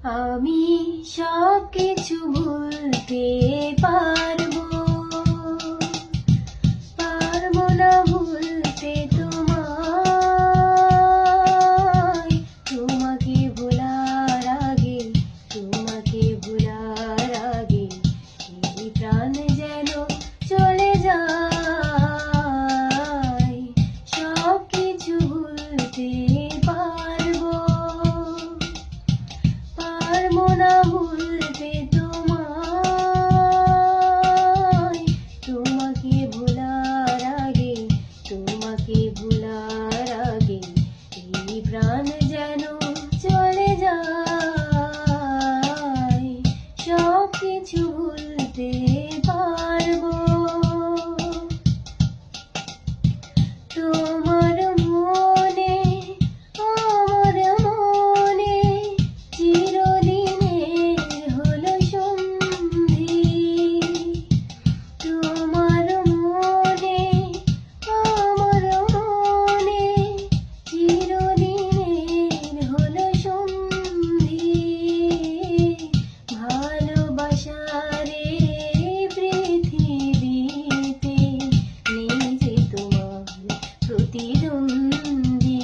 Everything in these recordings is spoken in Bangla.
আমি সব কিছু ভুলতে পারবো, পারবো না ভুলতে তোমায়। তোমাকে ভোলার আগে, তোমাকে ভোলার আগে এই প্রাণ যেন চলে যায়। সব কিছু ভুলতে পারবো, পারবো না ভুলতে তোমায়। তোমাকে ভোলার আগে, তোমাকে ভোলার আগে এই প্রাণ যেন চলে যায়। সব কিছু ভুলতে পারবো। তোমার মনে, আমার মনে চিরদিনের হলো সন্ধি। তোমার মনে, আমার মনে চিরদিনের হলো সন্ধি। ভালোবাসার এই পৃথিবীতে নেই যে তোমার প্রতিদ্বন্দ্বী।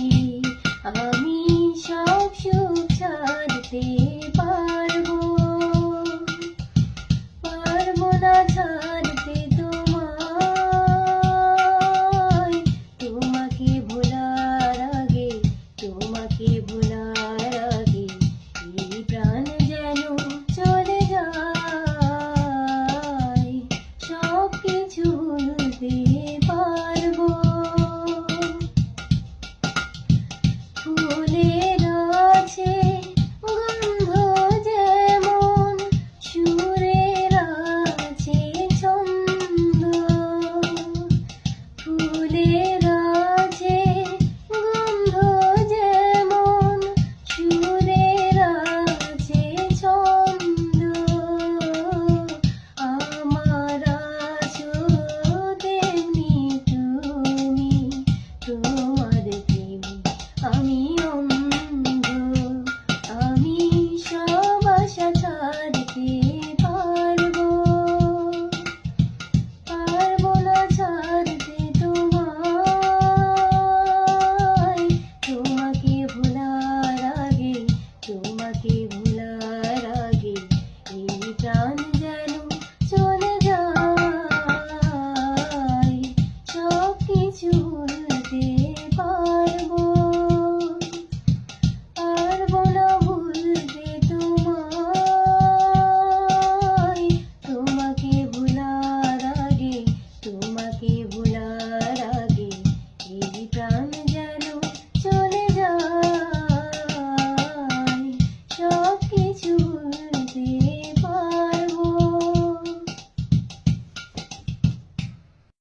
আমি সব সুখ ছাড়তে পারবো, পারবো না ছাড়তে তোমায়। তোমাকে ভোলার আগে, তোমাকে ভোলার আগে এই প্রাণ যেন চলে যায়। সব কিছু ভুলতে পারবো। ফুলের আছে গন্ধ যেমন, সুরের আছে ছন্দ। ফুলের আছে গন্ধ যেমন, সুরের আছে ছন্দ। আমার আছো তেমনি তুমি, তোমার প্রেমে আমি অন্ধ। আমি সব আশা ছাড়তে পারবো, পারবো না ছাড়তে তোমায়। তোমাকে ভোলার আগে, তোমাকে